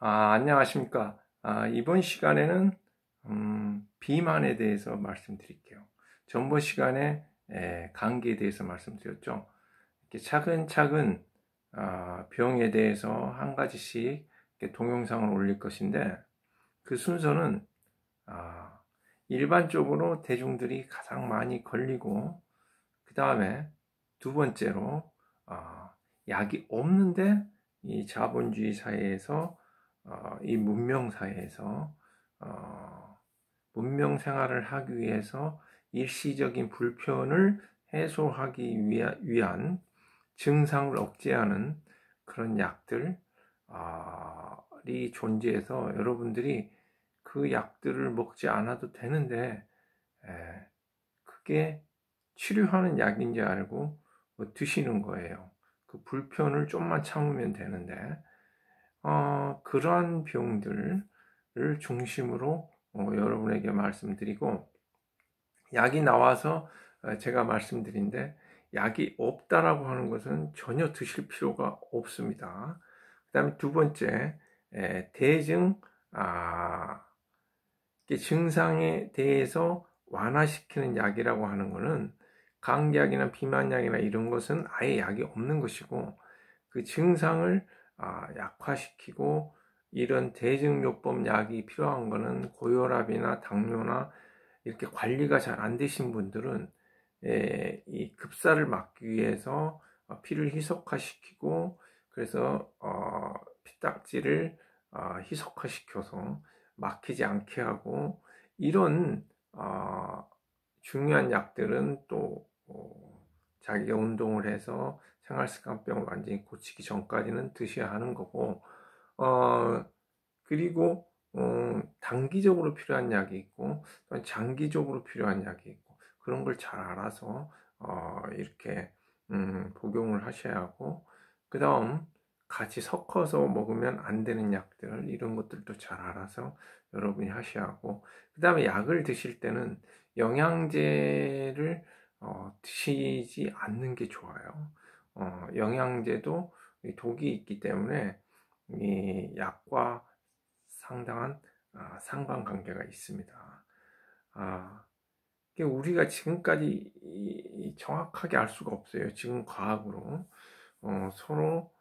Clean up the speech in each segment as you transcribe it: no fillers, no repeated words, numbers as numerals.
안녕하십니까. 이번 시간에는 비만에 대해서 말씀드릴게요. 전번 시간에 감기에 대해서 말씀드렸죠. 이렇게 차근차근 병에 대해서 한 가지씩 이렇게 동영상을 올릴 것인데, 그 순서는 일반적으로 대중들이 가장 많이 걸리고, 그 다음에 두 번째로 약이 없는데 이 자본주의 사회에서 이 문명 사회에서 문명 생활을 하기 위해서 일시적인 불편을 해소하기 위한 증상을 억제하는 그런 약들이 존재해서 여러분들이 그 약들을 먹지 않아도 되는데 그게 치료하는 약인지 알고 드시는 거예요. 그 불편을 좀만 참으면 되는데 그러한 병들을 중심으로 여러분에게 말씀드리고, 약이 나와서 제가 말씀드린데 약이 없다라고 하는 것은 전혀 드실 필요가 없습니다. 그 다음에 두 번째, 대증 증상에 대해서 완화시키는 약이라고 하는 것은 감기약이나 비만약이나 이런 것은 아예 약이 없는 것이고, 그 증상을 약화시키고 이런 대증요법 약이 필요한 것은 고혈압이나 당뇨나 이렇게 관리가 잘 안 되신 분들은 이 급사를 막기 위해서 피를 희석화시키고, 그래서 피딱지를 희석화시켜서 막히지 않게 하고, 이런 중요한 약들은 또 자기가 운동을 해서 생활습관병을 완전히 고치기 전까지는 드셔야 하는 거고, 그리고 단기적으로 필요한 약이 있고 장기적으로 필요한 약이 있고, 그런 걸 잘 알아서 이렇게 복용을 하셔야 하고, 그 다음 같이 섞어서 먹으면 안 되는 약들, 이런 것들도 잘 알아서 여러분이 하셔야 하고, 그 다음에 약을 드실 때는 영양제를 드시지 않는 게 좋아요. 영양제도 독이 있기 때문에 이 약과 상당한 상관관계가 있습니다. 우리가 지금까지 정확하게 알 수가 없어요. 지금 과학으로 서로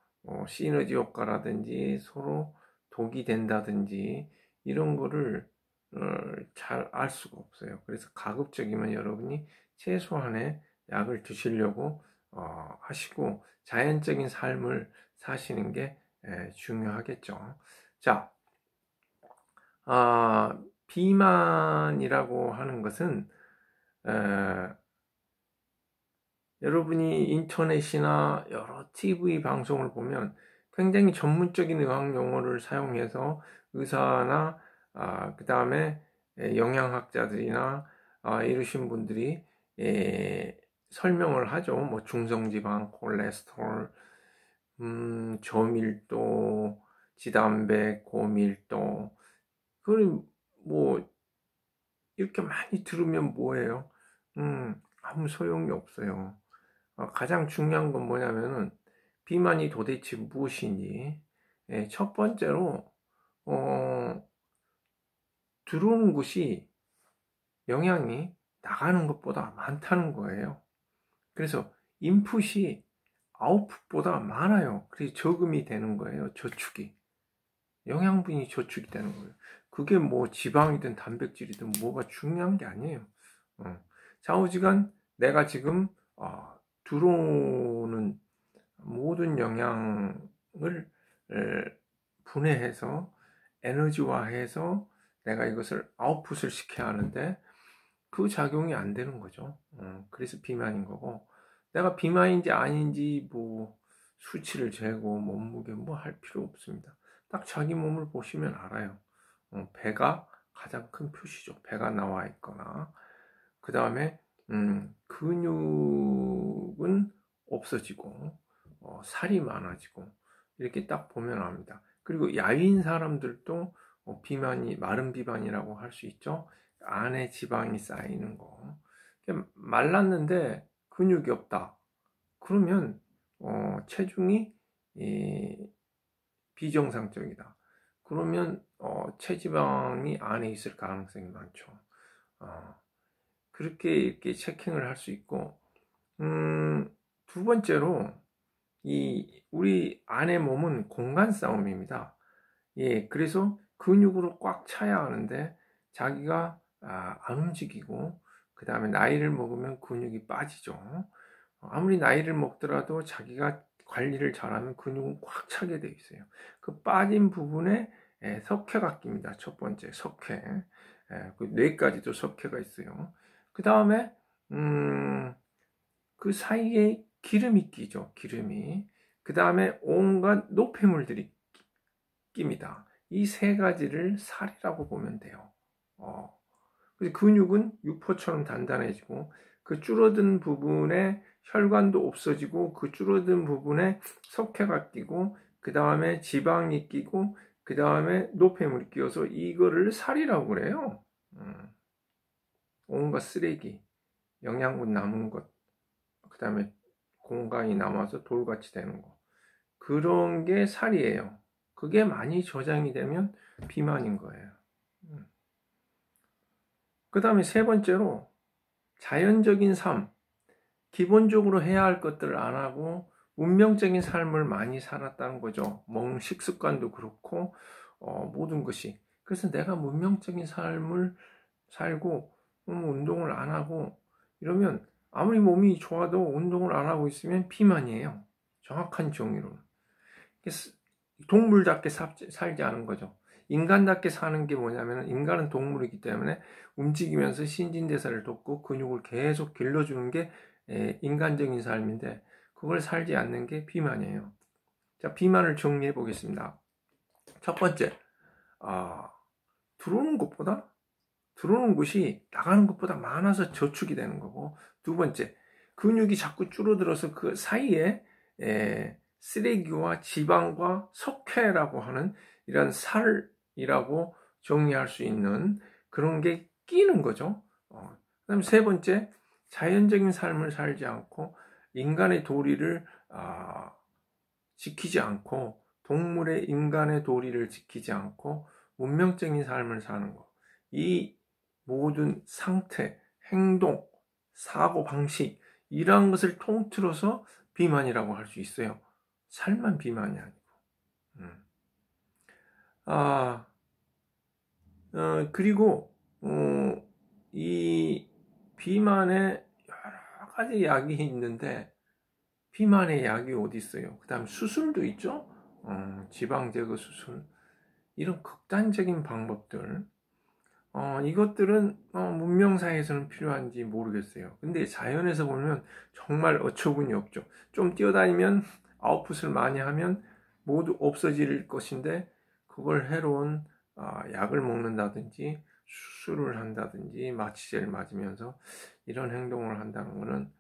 시너지 효과라든지 서로 독이 된다든지 이런 거를 잘 알 수가 없어요. 그래서 가급적이면 여러분이 최소한의 약을 드시려고 하시고 자연적인 삶을 사시는 게 중요하겠죠. 자, 비만이라고 하는 것은 여러분이 인터넷이나 여러 TV 방송을 보면 굉장히 전문적인 의학 용어를 사용해서 의사나 그 다음에 영양학자들이나 이러신 분들이 설명을 하죠. 뭐 중성지방, 콜레스테롤, 저밀도, 지단백, 고밀도. 그걸 뭐 이렇게 많이 들으면 뭐예요? 아무 소용이 없어요. 가장 중요한 건 뭐냐면은 비만이 도대체 무엇인지, 첫 번째로 들어오는 것이 영양이 나가는 것보다 많다는 거예요. 그래서 인풋이 아웃풋보다 많아요. 그래서 저금이 되는 거예요. 저축이. 영양분이 저축이 되는 거예요. 그게 뭐 지방이든 단백질이든 뭐가 중요한 게 아니에요. 좌우지간 내가 지금 들어오는 모든 영양을 분해해서 에너지화해서 내가 이것을 아웃풋을 시켜야 하는데 그 작용이 안 되는 거죠. 그래서 비만인 거고, 내가 비만인지 아닌지 뭐 수치를 재고 몸무게 뭐 할 필요 없습니다. 딱 자기 몸을 보시면 알아요. 배가 가장 큰 표시죠. 배가 나와 있거나, 그 다음에 근육은 없어지고 살이 많아지고, 이렇게 딱 보면 압니다. 그리고 야윈 사람들도 비만이 마른 비만이라고 할 수 있죠. 안에 지방이 쌓이는 거. 말랐는데 근육이 없다. 그러면 체중이 비정상적이다. 그러면 체지방이 안에 있을 가능성이 많죠. 그렇게 이렇게 체킹을 할 수 있고, 두 번째로 우리 안의 몸은 공간 싸움입니다. 예, 그래서 근육으로 꽉 차야 하는데 자기가 안 움직이고, 그 다음에 나이를 먹으면 근육이 빠지죠. 아무리 나이를 먹더라도 자기가 관리를 잘하면 근육은 꽉 차게 돼 있어요. 그 빠진 부분에 석회가 낍니다. 첫 번째 석회. 그 뇌까지도 석회가 있어요. 그 다음에 그 사이에 기름이 끼죠. 기름이. 그 다음에 온갖 노폐물들이 낍니다. 이 세 가지를 살이라고 보면 돼요. 그래서 근육은 육포처럼 단단해지고 그 줄어든 부분에 혈관도 없어지고 그 줄어든 부분에 석회가 끼고 그 다음에 지방이 끼고 그 다음에 노폐물이 끼어서 이거를 살이라고 그래요. 온갖 쓰레기, 영양분 남은 것, 그 다음에 공간이 남아서 돌같이 되는 거, 그런 게 살이에요. 그게 많이 저장이 되면 비만인 거예요. 그 다음에 세 번째로 자연적인 삶, 기본적으로 해야 할 것들을 안 하고 운명적인 삶을 많이 살았다는 거죠. 먹는 식습관도 그렇고 모든 것이. 그래서 내가 문명적인 삶을 살고 운동을 안 하고 이러면 아무리 몸이 좋아도 운동을 안 하고 있으면 비만이에요. 정확한 정의로는. 동물답게 살지 않은 거죠. 인간답게 사는 게 뭐냐면 인간은 동물이기 때문에 움직이면서 신진대사를 돕고 근육을 계속 길러주는 게 인간적인 삶인데 그걸 살지 않는 게 비만이에요. 자, 비만을 정리해 보겠습니다. 첫 번째, 들어오는 것이 나가는 것보다 많아서 저축이 되는 거고, 두 번째, 근육이 자꾸 줄어들어서 그 사이에 쓰레기와 지방과 석회라고 하는 이런 살이라고 정리할 수 있는 그런 게 끼는 거죠. 그다음 세 번째, 자연적인 삶을 살지 않고 인간의 도리를 지키지 않고 동물의 인간의 도리를 지키지 않고 운명적인 삶을 사는 거. 이 모든 상태, 행동, 사고 방식 이러한 것을 통틀어서 비만이라고 할 수 있어요. 살만 비만이 아니고. 그리고 이 비만에 여러 가지 약이 있는데 비만의 약이 어디 있어요? 그 다음 수술도 있죠. 지방 제거 수술 이런 극단적인 방법들 이것들은 문명사회에서는 필요한지 모르겠어요. 근데 자연에서 보면 정말 어처구니 없죠. 좀 뛰어다니면 아웃풋을 많이 하면 모두 없어질 것인데 그걸 해로운 약을 먹는다든지 수술을 한다든지 마취제를 맞으면서 이런 행동을 한다는 것은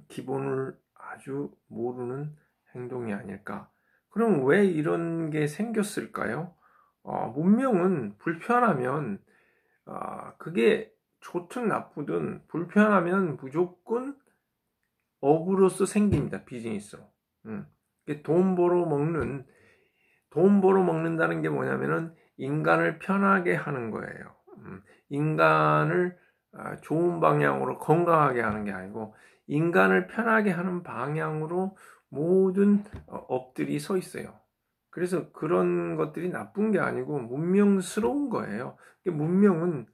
기본을 아주 모르는 행동이 아닐까. 그럼 왜 이런 게 생겼을까요? 문명은 불편하면 그게 좋든 나쁘든 불편하면 무조건 업으로서 생깁니다. 비즈니스로. 돈 벌어 먹는다는 게 뭐냐면은 인간을 편하게 하는 거예요. 인간을 좋은 방향으로 건강하게 하는 게 아니고 인간을 편하게 하는 방향으로 모든 업들이 서 있어요. 그래서 그런 것들이 나쁜 게 아니고 문명스러운 거예요. 문명은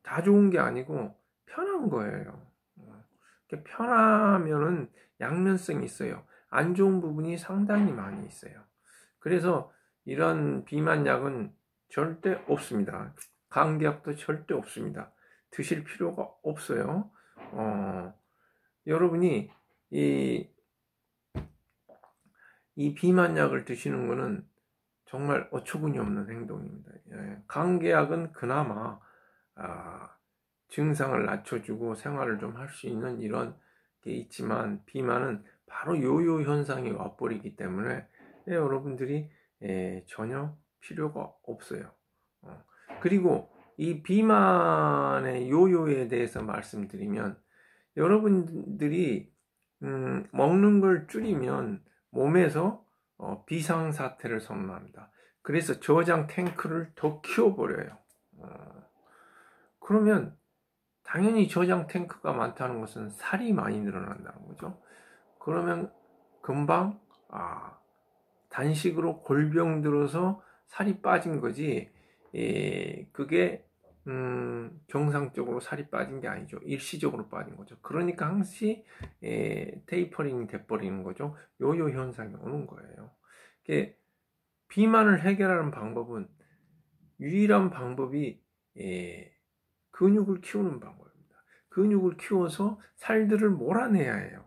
다 좋은 게 아니고 편한 거예요. 편하면은 양면성이 있어요. 안 좋은 부분이 상당히 많이 있어요. 그래서 이런 비만약은 절대 없습니다. 감기약도 절대 없습니다. 드실 필요가 없어요. 여러분이 이 비만약을 드시는 거는 정말 어처구니 없는 행동입니다. 감기약은 그나마 증상을 낮춰주고 생활을 좀 할 수 있는 이런 게 있지만 비만은 바로 요요 현상이 와버리기 때문에 여러분들이 전혀 필요가 없어요. 그리고 이 비만의 요요에 대해서 말씀드리면 여러분들이 먹는 걸 줄이면 몸에서 비상사태를 선언합니다. 그래서 저장 탱크를 더 키워버려요. 그러면 당연히 저장 탱크가 많다는 것은 살이 많이 늘어난다는 거죠. 그러면 금방 단식으로 골병 들어서 살이 빠진 거지, 그게 정상적으로 살이 빠진 게 아니죠. 일시적으로 빠진 거죠. 그러니까 항시 테이퍼링이 돼버리는 거죠. 요요 현상이 오는 거예요. 비만을 해결하는 방법은, 유일한 방법이 근육을 키우는 방법입니다. 근육을 키워서 살들을 몰아내야 해요.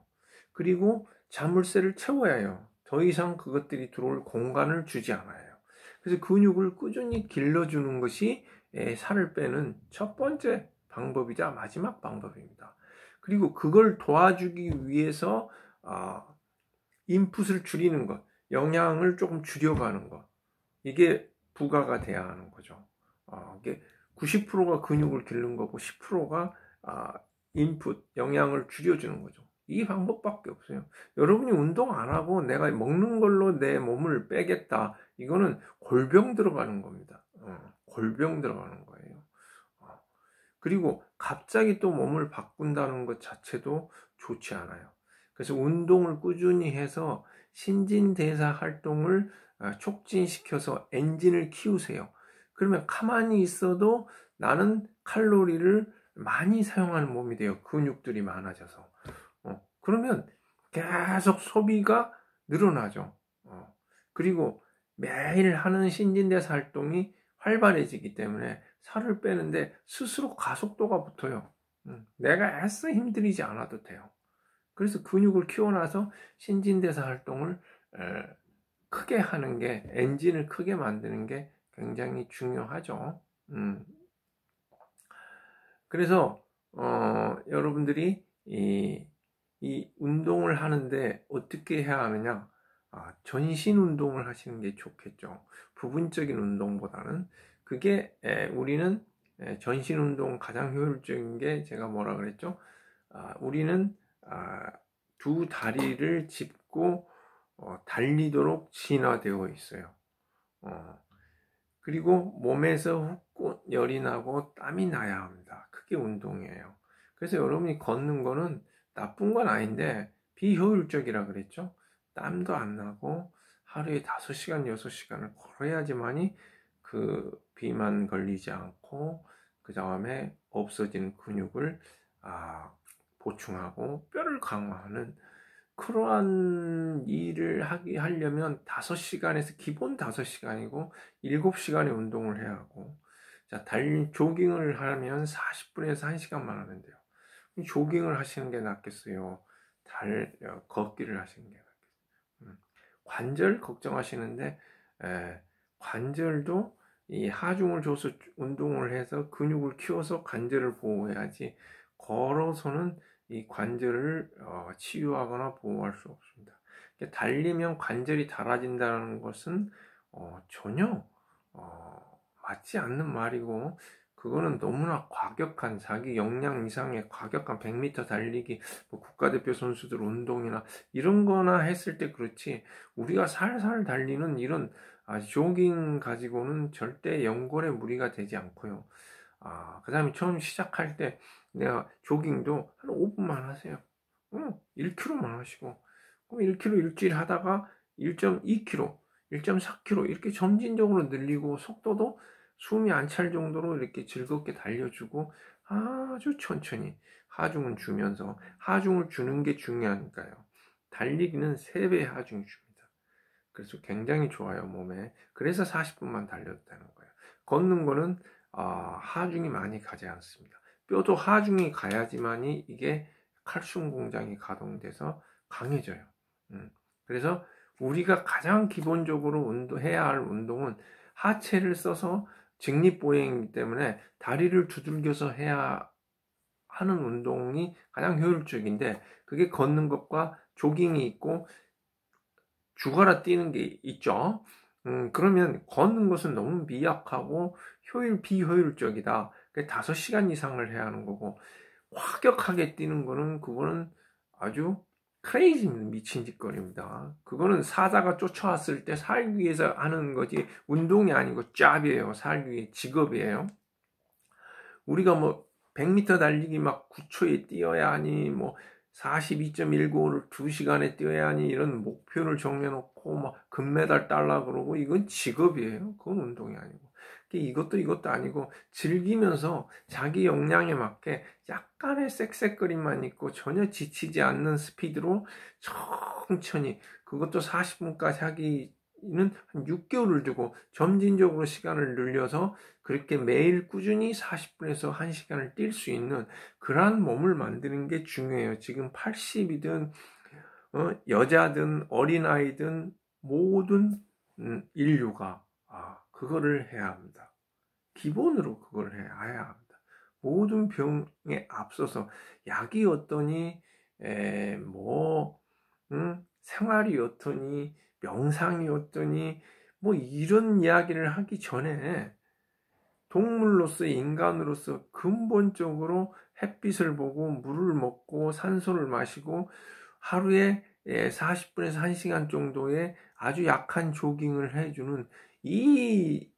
그리고 자물쇠를 채워야 해요. 더 이상 그것들이 들어올 공간을 주지 않아요. 그래서 근육을 꾸준히 길러주는 것이 살을 빼는 첫 번째 방법이자 마지막 방법입니다. 그리고 그걸 도와주기 위해서 인풋을 줄이는 것, 영양을 조금 줄여가는 것, 이게 부가가 돼야 하는 거죠. 이게 90%가 근육을 기르는 거고 10%가 인풋, 영양을 줄여주는 거죠. 이 방법밖에 없어요. 여러분이 운동 안 하고 내가 먹는 걸로 내 몸을 빼겠다, 이거는 골병 들어가는 겁니다. 골병 들어가는 거예요. 그리고 갑자기 또 몸을 바꾼다는 것 자체도 좋지 않아요. 그래서 운동을 꾸준히 해서 신진대사 활동을 촉진시켜서 엔진을 키우세요. 그러면 가만히 있어도 나는 칼로리를 많이 사용하는 몸이 돼요. 근육들이 많아져서. 그러면 계속 소비가 늘어나죠. 그리고 매일 하는 신진대사 활동이 활발해지기 때문에 살을 빼는데 스스로 가속도가 붙어요. 내가 애써 힘들이지 않아도 돼요. 그래서 근육을 키워놔서 신진대사 활동을 크게 하는 게, 엔진을 크게 만드는 게 굉장히 중요하죠. 그래서 여러분들이 이 운동을 하는데 어떻게 해야 하느냐? 전신 운동을 하시는 게 좋겠죠. 부분적인 운동보다는. 그게 우리는 전신 운동 가장 효율적인 게, 제가 뭐라 그랬죠? 우리는 두 다리를 짚고 달리도록 진화되어 있어요. 그리고 몸에서 훅 열이 나고 땀이 나야 합니다. 그게 운동이에요. 그래서 여러분이 걷는 거는 나쁜 건 아닌데 비효율적이라 그랬죠. 땀도 안 나고 하루에 5시간, 6시간을 걸어야지만이 그 비만 걸리지 않고 그 다음에 없어진 근육을 보충하고 뼈를 강화하는 그러한 일을 하려면 5시간에서 기본 5시간이고 7시간의 운동을 해야 하고, 자, 조깅을 하면 40분에서 1시간만 하면 돼요. 조깅을 하시는 게 낫겠어요? 걷기를 하시는 게 낫겠어요? 관절 걱정하시는데, 관절도 이 하중을 줘서 운동을 해서 근육을 키워서 관절을 보호해야지, 걸어서는 이 관절을 치유하거나 보호할 수 없습니다. 달리면 관절이 닳아진다는 것은 전혀 맞지 않는 말이고, 그거는 너무나 과격한, 자기 역량 이상의 과격한 100m 달리기, 뭐 국가대표 선수들 운동이나 이런 거나 했을 때 그렇지, 우리가 살살 달리는 이런 조깅 가지고는 절대 연골에 무리가 되지 않고요. 그 다음에 처음 시작할 때 내가 조깅도 한 5분만 하세요. 1km만 하시고, 그럼 1km 일주일 하다가 1.2km, 1.4km 이렇게 점진적으로 늘리고, 속도도 숨이 안 찰 정도로 이렇게 즐겁게 달려주고, 아주 천천히 하중은 주면서, 하중을 주는 게 중요하니까요. 달리기는 3배 하중 줍니다. 그래서 굉장히 좋아요, 몸에. 그래서 40분만 달려도 되는 거예요. 걷는 거는 하중이 많이 가지 않습니다. 뼈도 하중이 가야지만이 이게 칼슘 공장이 가동돼서 강해져요. 그래서 우리가 가장 기본적으로 해야 할 운동은 하체를 써서 직립보행이기 때문에 다리를 두들겨서 해야 하는 운동이 가장 효율적인데, 그게 걷는 것과 조깅이 있고 죽어라 뛰는 게 있죠. 그러면 걷는 것은 너무 미약하고 비효율적이다. 5시간 이상을 해야 하는 거고, 과격하게 뛰는 거는, 그거는 아주 크레이지입니다. 미친 짓거리입니다. 그거는 사자가 쫓아왔을 때 살기 위해서 하는 거지 운동이 아니고 짭이에요. 살기 위해 직업이에요. 우리가 뭐 100m 달리기 막 9초에 뛰어야 하니 뭐 42.195를 2시간에 뛰어야 하니 이런 목표를 정해놓고 막 금메달 달라 그러고 이건 직업이에요. 그건 운동이 아니고. 이것도 아니고 즐기면서 자기 역량에 맞게 약간의 쌕쌕거림만 있고 전혀 지치지 않는 스피드로 천천히 그것도 40분까지 하기는 한 6개월을 두고 점진적으로 시간을 늘려서 그렇게 매일 꾸준히 40분에서 1시간을 뛸 수 있는 그러한 몸을 만드는 게 중요해요. 지금 80이든 여자든 어린아이든 모든 인류가 그거를 해야 합니다. 기본으로 그걸 해야 합니다. 모든 병에 앞서서 약이 어떠니 생활이 어떠니 명상이 어떠니 뭐 이런 이야기를 하기 전에 동물로서 인간으로서 근본적으로 햇빛을 보고 물을 먹고 산소를 마시고 하루에 40분에서 1시간 정도의 아주 약한 조깅을 해주는 이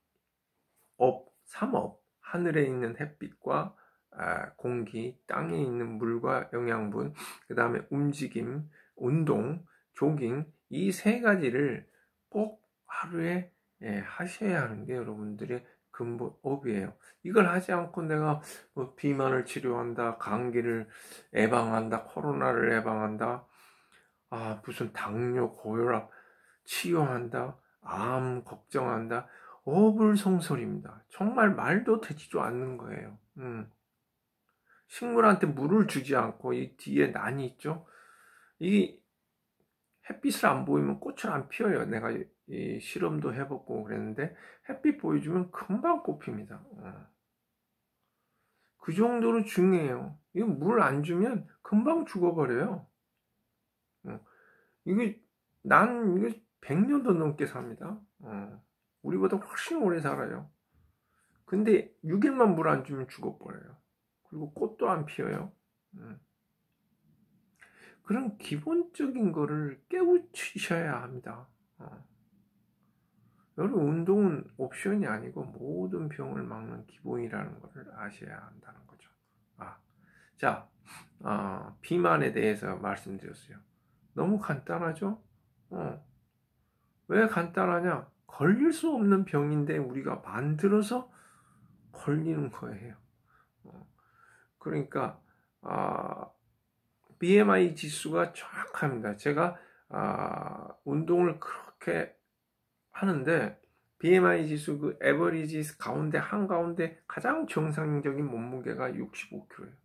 삼업, 하늘에 있는 햇빛과 공기, 땅에 있는 물과 영양분, 그 다음에 움직임, 운동, 조깅 이 세 가지를 꼭 하루에 하셔야 하는 게 여러분들의 근본업이에요. 이걸 하지 않고 내가 뭐 비만을 치료한다, 감기를 예방한다, 코로나를 예방한다, 무슨 당뇨, 고혈압 치유한다, 암 걱정한다, 어불성설입니다. 정말 말도 되지도 않는 거예요. 식물한테 물을 주지 않고 이 뒤에 난이 있죠. 이 햇빛을 안 보이면 꽃을 안 피워요. 내가 이 실험도 해보고 그랬는데 햇빛 보여주면 금방 꽃 핍니다. 그 정도로 중요해요. 이거 물 안 주면 금방 죽어버려요. 이거 100년도 넘게 삽니다. 우리보다 훨씬 오래 살아요. 근데 6일만 물 안 주면 죽어버려요. 그리고 꽃도 안 피어요. 그런 기본적인 거를 깨우치셔야 합니다. 여러분 운동은 옵션이 아니고 모든 병을 막는 기본이라는 것을 아셔야 한다는 거죠. 자, 비만에 대해서 말씀드렸어요. 너무 간단하죠? 왜 간단하냐? 걸릴 수 없는 병인데 우리가 만들어서 걸리는 거예요. 그러니까 BMI 지수가 정확합니다. 제가 운동을 그렇게 하는데 BMI 지수 그 에버리지 가운데 한가운데 가장 정상적인 몸무게가 65kg예요.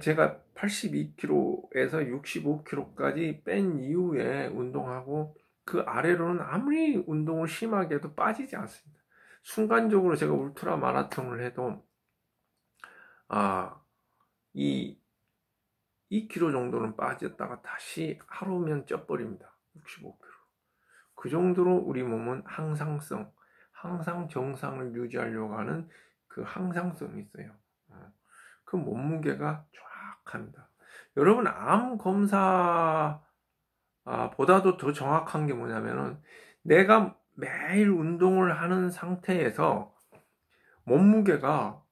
제가 82kg에서 65kg까지 뺀 이후에 운동하고 그 아래로는 아무리 운동을 심하게 해도 빠지지 않습니다. 순간적으로 제가 울트라 마라톤을 해도 이 2kg 정도는 빠졌다가 다시 하루면 쪄버립니다. 65kg. 그 정도로 우리 몸은 항상 정상을 유지하려고 하는 그 항상성이 있어요. 그 몸무게가 정확합니다. 여러분 암 검사 보다도 더 정확한 게 뭐냐면은 내가 매일 운동을 하는 상태에서 몸무게가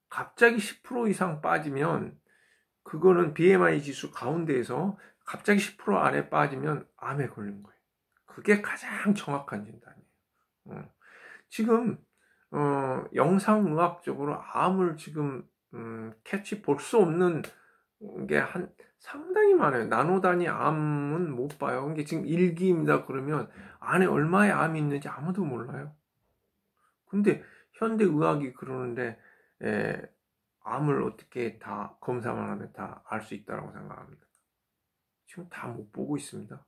갑자기 10% 이상 빠지면 그거는 BMI 지수 가운데에서 갑자기 10% 아래 빠지면 암에 걸린 거예요. 그게 가장 정확한 진단이에요. 지금 영상의학적으로 암을 지금 캐치 볼 수 없는 게 상당히 많아요. 나노 단위 암은 못 봐요. 이게 지금 1기입니다. 그러면 안에 얼마의 암이 있는지 아무도 몰라요. 근데 현대의학이 그러는데 암을 어떻게 다 검사만 하면 다 알 수 있다고 생각합니다. 지금 다 못 보고 있습니다.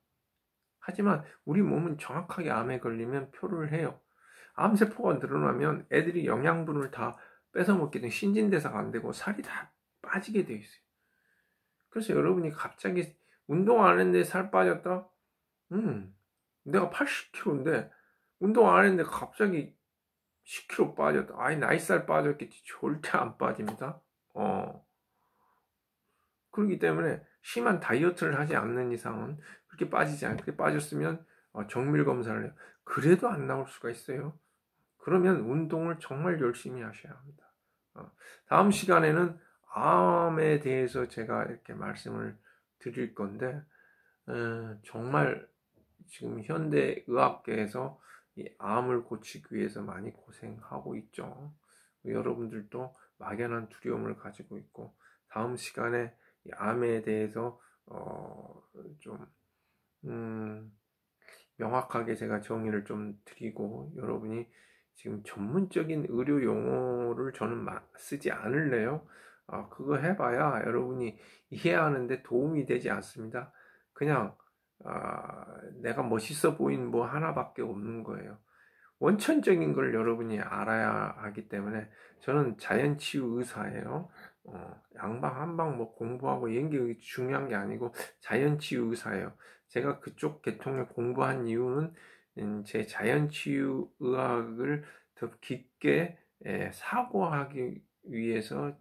하지만 우리 몸은 정확하게 암에 걸리면 표를 해요. 암세포가 늘어나면 애들이 영양분을 다 뺏어먹게 되면 신진대사가 안 되고 살이 다 빠지게 되어 있어요. 그래서 여러분이 갑자기 운동 안 했는데 살 빠졌다? 내가 80kg인데 운동 안 했는데 갑자기 10kg 빠졌다. 나이살 빠졌겠지. 절대 안 빠집니다. 그렇기 때문에 심한 다이어트를 하지 않는 이상은 그렇게 빠지지 않아요. 그렇게 빠졌으면 정밀 검사를 해요. 그래도 안 나올 수가 있어요. 그러면 운동을 정말 열심히 하셔야 합니다. 다음 시간에는 암에 대해서 제가 이렇게 말씀을 드릴 건데, 정말 지금 현대 의학계에서 이 암을 고치기 위해서 많이 고생하고 있죠. 여러분들도 막연한 두려움을 가지고 있고, 다음 시간에 이 암에 대해서 좀 명확하게 제가 정의를 좀 드리고, 여러분이 지금 전문적인 의료 용어를 저는 쓰지 않을래요. 그거 해봐야 여러분이 이해하는데 도움이 되지 않습니다. 그냥 내가 멋있어 보이는 뭐 하나밖에 없는 거예요. 원천적인 걸 여러분이 알아야 하기 때문에 저는 자연치유 의사예요. 양방 한방 뭐 공부하고 이런 게 중요한 게 아니고 자연치유 의사예요. 제가 그쪽 계통을 공부한 이유는 제 자연치유 의학을 더 깊게 사고하기 위해서,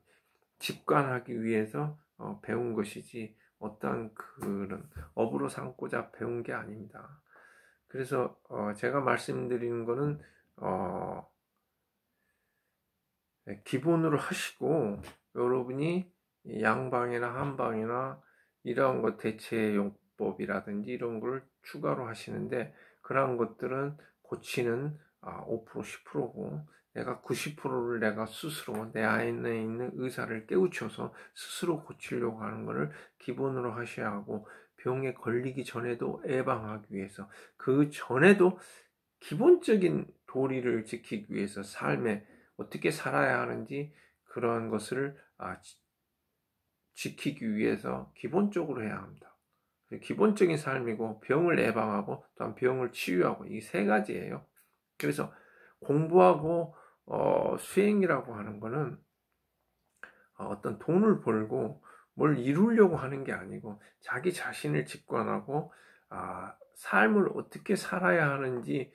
직관하기 위해서 배운 것이지 어떠한 그런 업으로 삼고자 배운 게 아닙니다. 그래서 제가 말씀드리는 거는 기본으로 하시고, 여러분이 양방이나 한방이나 이런 것 대체용법이라든지 이런 걸 추가로 하시는데, 그러한 것들은 고치는 5% 10%고 내가 90%를 내가 스스로 내 안에 있는 의사를 깨우쳐서 스스로 고치려고 하는 것을 기본으로 하셔야 하고, 병에 걸리기 전에도 예방하기 위해서, 그 전에도 기본적인 도리를 지키기 위해서 삶에 어떻게 살아야 하는지 그런 것을 지키기 위해서 기본적으로 해야 합니다. 기본적인 삶이고, 병을 예방하고 또한 병을 치유하고, 이 세 가지예요. 그래서 공부하고 수행이라고 하는 거는 어떤 돈을 벌고 뭘 이루려고 하는 게 아니고, 자기 자신을 직관하고 삶을 어떻게 살아야 하는지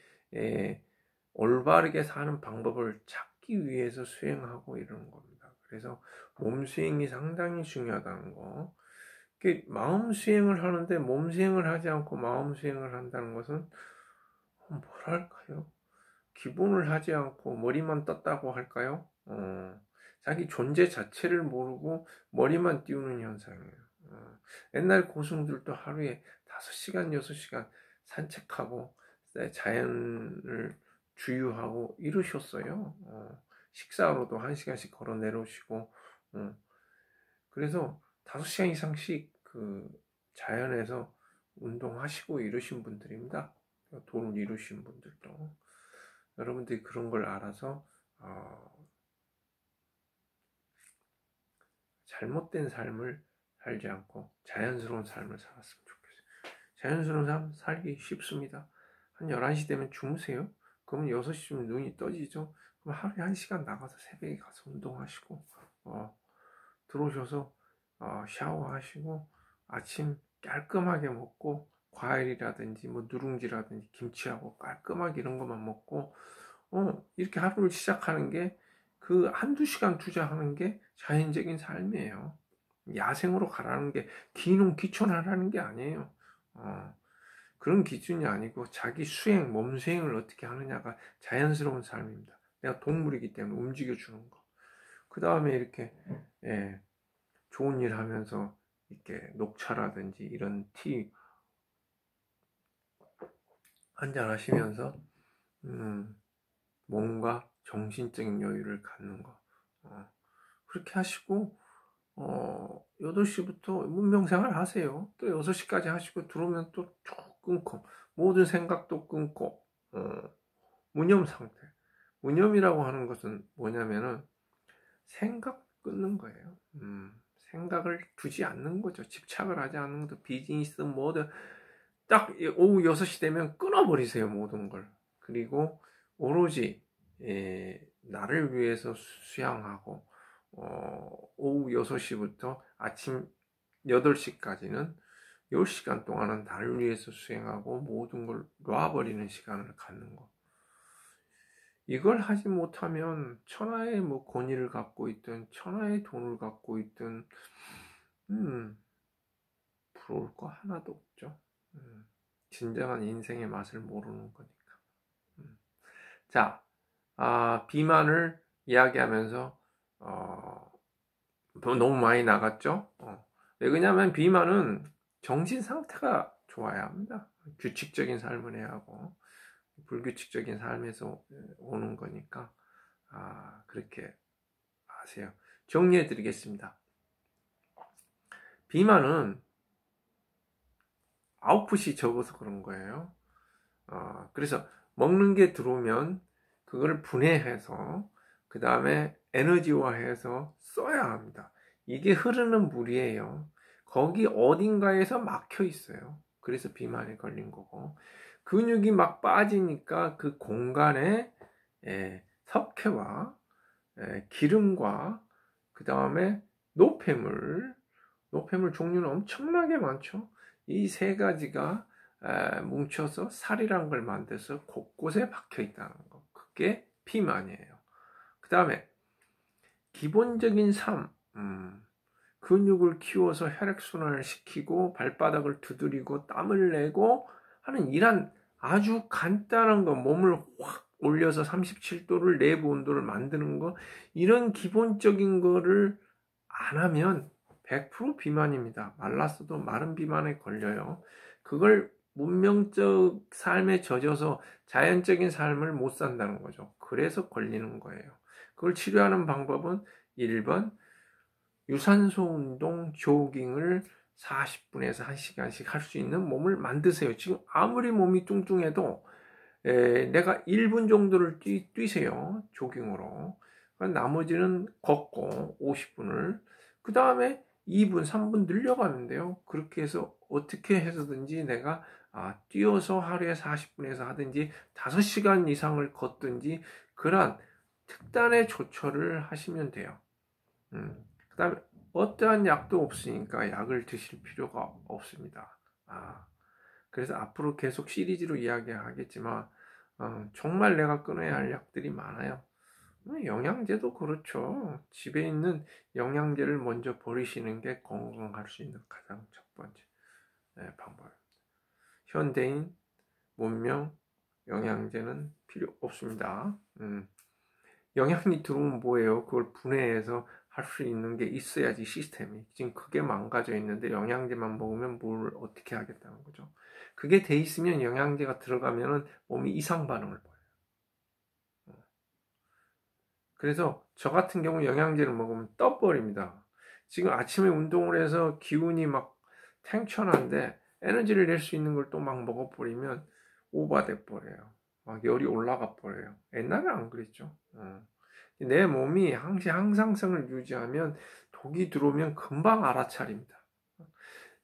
올바르게 사는 방법을 찾기 위해서 수행하고 이러는 겁니다. 그래서 몸 수행이 상당히 중요하다는 거. 마음 수행을 하는데 몸 수행을 하지 않고 마음 수행을 한다는 것은 뭐랄까요? 기본을 하지 않고 머리만 떴다고 할까요? 자기 존재 자체를 모르고 머리만 띄우는 현상이에요. 옛날 고승들도 하루에 5시간, 6시간 산책하고 자연을 주유하고 이러셨어요. 식사로도 1시간씩 걸어 내려오시고, 그래서 5시간 이상씩 그 자연에서 운동하시고 이러신 분들입니다. 돈을 이루신 분들도. 여러분들이 그런 걸 알아서 잘못된 삶을 살지 않고 자연스러운 삶을 살았으면 좋겠어요. 자연스러운 삶 살기 쉽습니다. 한 11시 되면 주무세요. 그러면 6시쯤 눈이 떠지죠. 그럼 하루에 1시간 나가서 새벽에 가서 운동하시고 들어오셔서 샤워하시고 아침 깔끔하게 먹고, 과일이라든지 뭐 누룽지라든지 김치하고 깔끔하게 이런 것만 먹고 이렇게 하루를 시작하는 게, 그 한두 시간 투자하는 게 자연적인 삶이에요. 야생으로 가라는 게, 기농 기촌하라는 게 아니에요. 그런 기준이 아니고 자기 수행, 몸 수행을 어떻게 하느냐가 자연스러운 삶입니다. 내가 동물이기 때문에 움직여주는 거. 그 다음에 이렇게 좋은 일 하면서 이렇게 녹차라든지 이런 티 한잔 하시면서 몸과 정신적인 여유를 갖는 거. 그렇게 하시고 8시부터 문명생활 하세요. 또 6시까지 하시고 들어오면 또 쭉 끊고, 모든 생각도 끊고, 무념 상태. 무념이라고 하는 것은 뭐냐면은 생각 끊는 거예요. 생각을 두지 않는 거죠. 집착을 하지 않는 것도, 비즈니스 뭐든 딱 오후 6시 되면 끊어버리세요, 모든 걸. 그리고 오로지 나를 위해서 수양하고, 오후 6시부터 아침 8시까지는 10시간 동안은 나를 위해서 수행하고 모든 걸 놔버리는 시간을 갖는 거. 이걸 하지 못하면 천하의 뭐 권위를 갖고 있든 천하의 돈을 갖고 있든 부러울 거 하나도 없죠. 진정한 인생의 맛을 모르는 거니까. 자, 비만을 이야기하면서 너무 많이 나갔죠. 왜냐하면 비만은 정신 상태가 좋아야 합니다. 규칙적인 삶을 해야 하고 불규칙적인 삶에서 오는 거니까 그렇게 아세요. 정리해 드리겠습니다. 비만은 아웃풋이 적어서 그런 거예요. 그래서 먹는 게 들어오면 그걸 분해해서 그 다음에 에너지화해서 써야 합니다. 이게 흐르는 물이에요. 거기 어딘가에서 막혀 있어요. 그래서 비만에 걸린 거고, 근육이 막 빠지니까 그 공간에 석회와 기름과 그 다음에 노폐물 종류는 엄청나게 많죠. 이 세 가지가 뭉쳐서 살이란 걸 만들어서 곳곳에 박혀 있다는 거. 그게 비만이에요. 그 다음에 기본적인 삶, 근육을 키워서 혈액순환을 시키고 발바닥을 두드리고 땀을 내고 하는 이런 아주 간단한 거, 몸을 확 올려서 37도를 내부 온도를 만드는 거, 이런 기본적인 거를 안 하면 100% 비만입니다. 말랐어도 마른 비만에 걸려요. 그걸 문명적 삶에 젖어서 자연적인 삶을 못 산다는 거죠. 그래서 걸리는 거예요. 그걸 치료하는 방법은 1번 유산소 운동, 조깅을 40분에서 1시간씩 할 수 있는 몸을 만드세요. 지금 아무리 몸이 뚱뚱해도 내가 1분 정도를 뛰세요. 조깅으로. 나머지는 걷고 50분을. 그 다음에 2분, 3분 늘려가면 돼요. 그렇게 해서 어떻게 해서든지 내가 뛰어서 하루에 40분에서 하든지 5시간 이상을 걷든지 그런 특단의 조처를 하시면 돼요. 그 다음에 어떠한 약도 없으니까 약을 드실 필요가 없습니다. 그래서 앞으로 계속 시리즈로 이야기하겠지만 정말 내가 끊어야 할 약들이 많아요. 영양제도 그렇죠. 집에 있는 영양제를 먼저 버리시는 게 건강할 수 있는 가장 첫 번째 방법입니다. 현대인 문명 영양제는 필요 없습니다. 영양이 들어오면 뭐예요? 그걸 분해해서 할 수 있는 게 있어야지 시스템이. 지금 그게 망가져 있는데 영양제만 먹으면 뭘 어떻게 하겠다는 거죠. 그게 돼 있으면 영양제가 들어가면은 몸이 이상 반응을 보여요. 그래서 저 같은 경우 영양제를 먹으면 떠버립니다. 지금 아침에 운동을 해서 기운이 막 탱천한데 에너지를 낼 수 있는 걸 또 막 먹어버리면 오버돼 버려요. 막 열이 올라가 버려요. 옛날에 안 그랬죠. 내 몸이 항상성을 유지하면 독이 들어오면 금방 알아차립니다.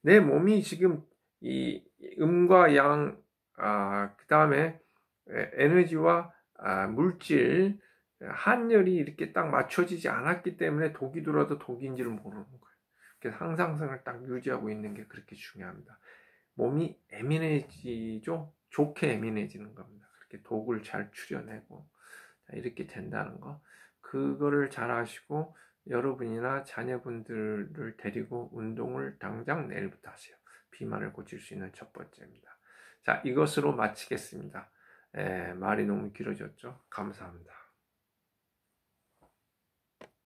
내 몸이 지금 이 음과 양, 그 다음에 에너지와 물질, 한열이 이렇게 딱 맞춰지지 않았기 때문에 독이 들어와도 독인지를 모르는 거예요. 그래서 항상성을 딱 유지하고 있는 게 그렇게 중요합니다. 몸이 예민해지죠? 좋게 예민해지는 겁니다. 그렇게 독을 잘 추려내고 이렇게 된다는 거. 그거를 잘 하시고 여러분이나 자녀분들을 데리고 운동을 당장 내일부터 하세요. 비만을 고칠 수 있는 첫 번째입니다. 자, 이것으로 마치겠습니다. 말이 너무 길어졌죠? 감사합니다.